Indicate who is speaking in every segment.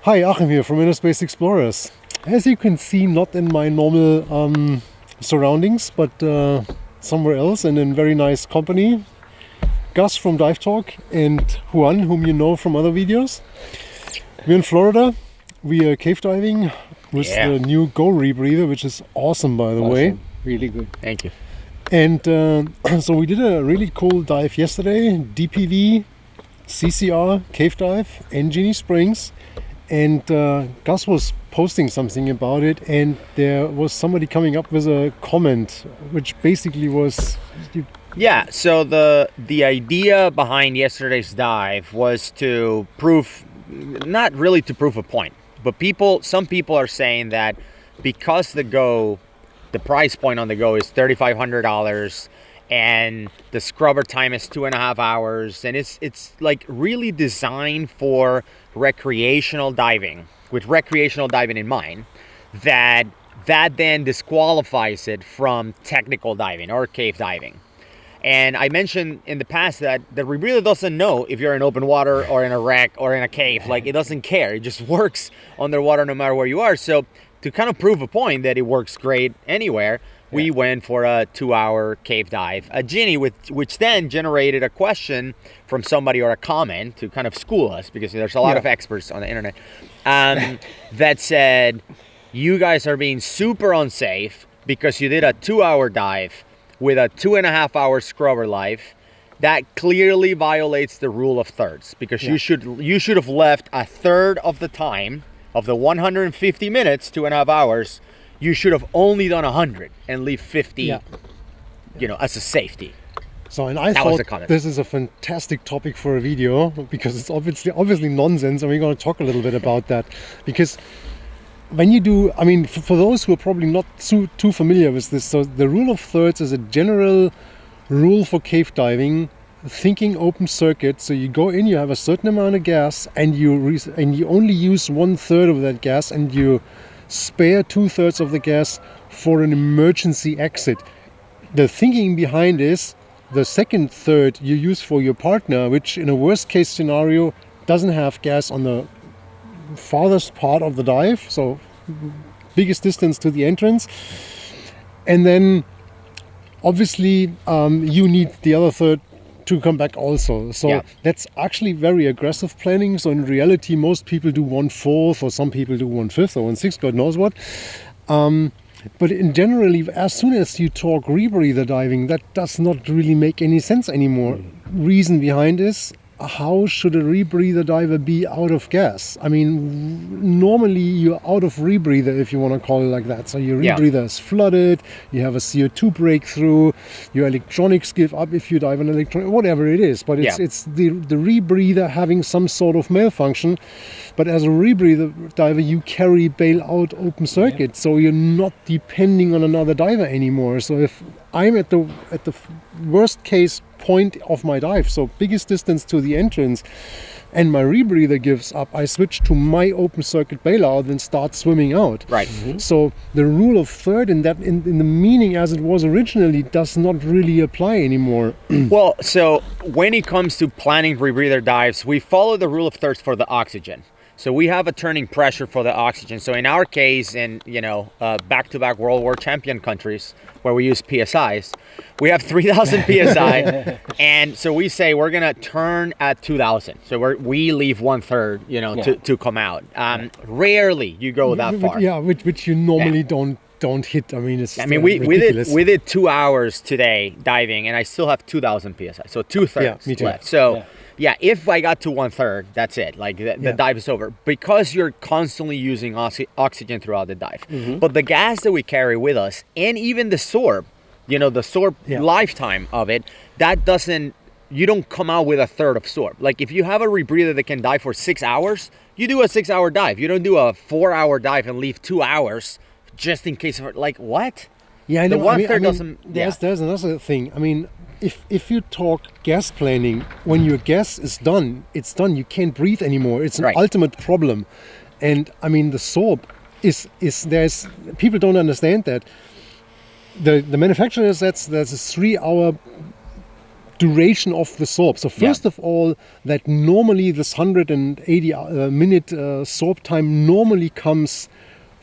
Speaker 1: Hi, Achim here from InnerSpace Explorers. As you can see, not in my normal surroundings, but somewhere else and in very nice company. Gus from Dive Talk and Juan, whom you know from other videos. We're in Florida. We are cave diving with the new Go Rebreather, which is awesome, by the way.
Speaker 2: Really good. Thank you.
Speaker 1: And so we did a really cool dive yesterday, DPV, CCR, cave dive, in Genie Springs. And Gus was posting something about it, and there was somebody coming up with a comment, which basically was...
Speaker 2: Yeah, so the idea behind yesterday's dive was to prove, not really to prove a point, but some people are saying that because the price point on the Go is $3,500 and the scrubber time is 2.5 hours, and it's like really designed for recreational diving, with recreational diving in mind, that then disqualifies it from technical diving or cave diving. And I mentioned in the past that the rebreather doesn't know if you're in open water or in a wreck or in a cave. Like, it doesn't care. It just works underwater no matter where you are. So to kind of prove a point that it works great anywhere, we went for a 2-hour cave dive, a Genie, which then generated a question from somebody or a comment to kind of school us, because there's a lot of experts on the internet, that said, you guys are being super unsafe because you did a 2-hour dive with a 2.5-hour scrubber life. That clearly violates the rule of thirds, because you should have left a third of the time of the 150 minutes, 2.5 hours. You should have only done 100 and leave 50, as a safety.
Speaker 1: So, and I thought this is a fantastic topic for a video, because it's obviously nonsense, and we're going to talk a little bit about that. Because when you do, I mean, for those who are probably not too familiar with this, so the rule of thirds is a general rule for cave diving, thinking open circuit. So you go in, you have a certain amount of gas, and you only use 1/3 of that gas, and you spare 2/3 of the gas for an emergency exit. The thinking behind is the second third you use for your partner, which in a worst case scenario doesn't have gas on the farthest part of the dive, so biggest distance to the entrance, and then obviously you need the other third to come back also. So that's actually very aggressive planning. So in reality, most people do 1/4, or some people do 1/5 or 1/6, God knows what. But in generally, as soon as you talk rebreather diving, that does not really make any sense anymore. Reason behind is, how should a rebreather diver be out of gas? I mean, normally you're out of rebreather, if you want to call it like that. So your rebreather is flooded, you have a CO2 breakthrough, your electronics give up if you dive on electronic, whatever it is. But it's the rebreather having some sort of malfunction. But as a rebreather diver, you carry bail-out open circuit, so you're not depending on another diver anymore. So if I'm at the worst case point of my dive, so biggest distance to the entrance, and my rebreather gives up, I switch to my open circuit bailout and start swimming out.
Speaker 2: Right.
Speaker 1: So the rule of third in the meaning as it was originally does not really apply anymore.
Speaker 2: Well, so when it comes to planning rebreather dives, we follow the rule of thirds for the oxygen. So we have a turning pressure for the oxygen. So in our case, in back-to-back World War champion countries where we use PSIs, we have 3,000 PSI, and so we say we're gonna turn at 2,000. So we leave 1/3, to come out. Rarely you go that far.
Speaker 1: Yeah, which you normally don't hit. I mean,
Speaker 2: ridiculous. we did 2 hours today diving, and I still have 2,000 PSI. So 2/3 left. So. Yeah, if I got to 1/3, that's it. Like the dive is over, because you're constantly using oxygen throughout the dive. But the gas that we carry with us, and even the Sorb, the Sorb lifetime of it, you don't come out with 1/3 of Sorb. Like if you have a rebreather that can dive for 6 hours, you do a 6-hour dive. You don't do a 4-hour dive and leave 2 hours just in case of, like, what?
Speaker 1: Yeah, I know.
Speaker 2: The 1/3 doesn't.
Speaker 1: There's another thing. I mean, if you talk gas planning, when your gas is done, it's done. You can't breathe anymore. It's an ultimate problem. And I mean, the Sorb is there's people don't understand that. The manufacturer says there's a 3-hour duration of the Sorb. So first of all, that normally this 180 minute Sorb time normally comes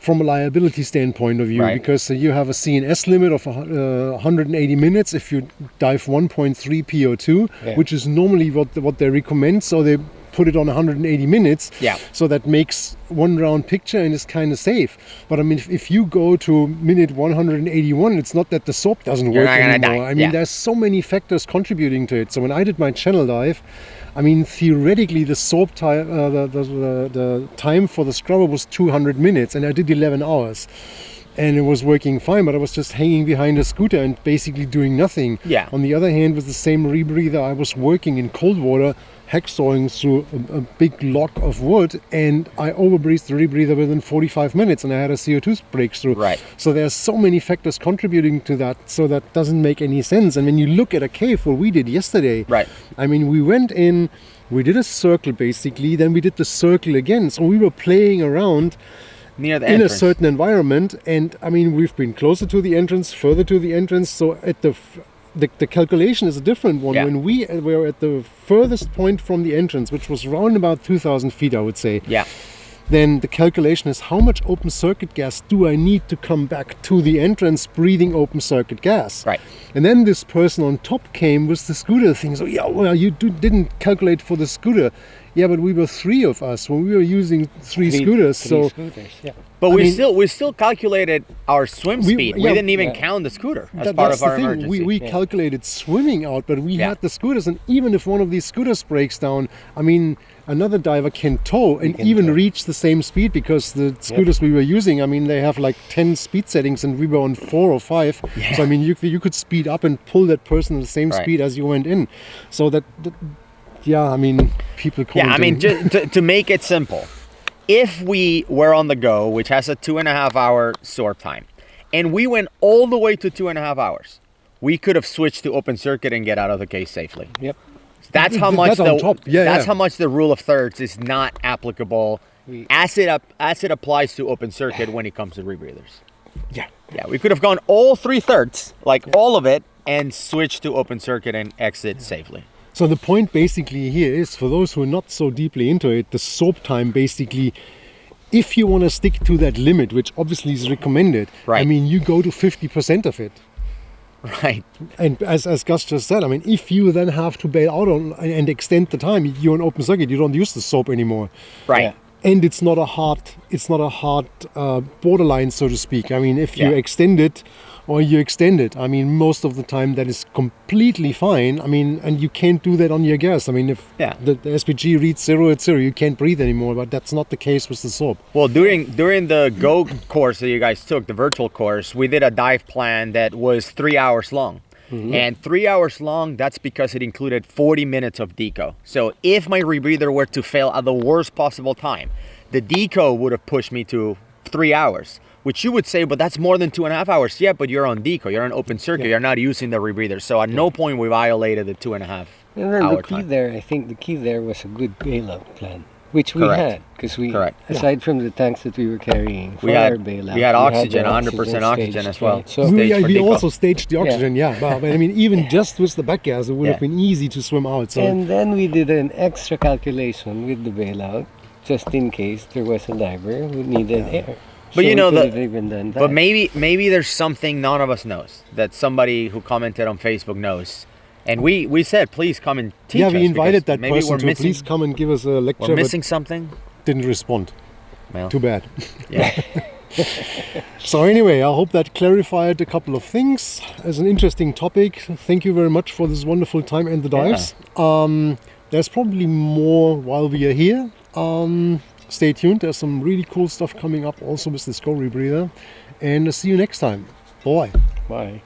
Speaker 1: from a liability standpoint of view, because you have a CNS limit of 180 minutes if you dive 1.3 PO2, which is normally what they recommend. So they put it on 180 minutes. So that makes one round picture and is kind of safe. But I mean, if you go to minute 181, it's not that the Sorb doesn't work anymore. I mean, there's so many factors contributing to it. So when I did my channel dive, I mean, theoretically, the Sorb time, the time for the scrubber was 200 minutes, and I did 11 hours. And it was working fine, but I was just hanging behind a scooter and basically doing nothing. On the other hand, with the same rebreather, I was working in cold water, hacksawing through a big log of wood, and I overbreathed the rebreather within 45 minutes, and I had a CO2 breakthrough. So there's so many factors contributing to that, so that doesn't make any sense. And when you look at a cave, what we did yesterday, I mean, we went in, we did a circle basically, then we did the circle again. So we were playing around
Speaker 2: near the
Speaker 1: in
Speaker 2: entrance.
Speaker 1: A certain environment, and I mean, we've been closer to the entrance, further to the entrance, so at the calculation is a different one. When we were at the furthest point from the entrance, which was around about 2,000 feet, I would say, then the calculation is how much open circuit gas do I need to come back to the entrance breathing open circuit gas. And then this person on top came with the scooter thing. So well, you didn't calculate for the scooter. But we were three of us when we were using three scooters.
Speaker 2: But we still calculated our swim speed. We didn't even count the scooter as part of our emergency.
Speaker 1: We calculated swimming out, but we had the scooters, and even if one of these scooters breaks down, I mean, another diver can tow and even reach the same speed, because the scooters we were using, I mean, they have like 10 speed settings, and we were on 4 or 5. So I mean, you could speed up and pull that person at the same speed as you went in. So that I mean, people commenting.
Speaker 2: I mean, just to make it simple, if we were on the Go, which has a 2.5 hour Sorb time, and we went all the way to 2.5 hours, we could have switched to open circuit and get out of the case safely. That's how much how much the rule of thirds is not applicable as it applies to open circuit when it comes to rebreathers. We could have gone all 3/3, like all of it, and switched to open circuit and exit safely.
Speaker 1: So the point basically here is, for those who are not so deeply into it, the Sorb time basically, if you want to stick to that limit, which obviously is recommended, I mean, you go to 50% of it. And as Gus just said, I mean, if you then have to bail out and extend the time, you're in open circuit, you don't use the Sorb anymore. And it's not a hard borderline, so to speak. I mean, if you extend it or you extend it, I mean, most of the time that is completely fine. I mean, and you can't do that on your gas. I mean, if the SPG reads 0 at 0, you can't breathe anymore, but that's not the case with the Sorb.
Speaker 2: Well, during the Go course that you guys took, the virtual course, we did a dive plan that was 3 hours long. And 3 hours long, that's because it included 40 minutes of deco. So if my rebreather were to fail at the worst possible time, the deco would have pushed me to 3 hours, which you would say, but that's more than 2.5 hours. Yeah, but you're on deco, you're on open circuit, you're not using the rebreather. So at no point we violated the 2.5 hour time.
Speaker 3: I think the key there was a good bailout plan, which we had, because we, aside from the tanks that we were carrying for our bailout,
Speaker 2: we had oxygen, 100% oxygen as well.
Speaker 3: So
Speaker 1: we also staged the oxygen, but I mean, even just with the back gas, it would have been easy to swim out. So.
Speaker 3: And then we did an extra calculation with the bailout, just in case there was a diver who needed air.
Speaker 2: But
Speaker 3: so
Speaker 2: but maybe there's something none of us knows that somebody who commented on Facebook knows. And we said, please come and teach us.
Speaker 1: We invited that person to please come and give us a lecture.
Speaker 2: We're missing something.
Speaker 1: Didn't respond.
Speaker 2: Well,
Speaker 1: too bad. So anyway, I hope that clarified a couple of things. As an interesting topic, thank you very much for this wonderful time and the dives. There's probably more while we are here. Stay tuned. There's some really cool stuff coming up also with this Go Rebreather. And see you next time. Bye.
Speaker 3: Bye.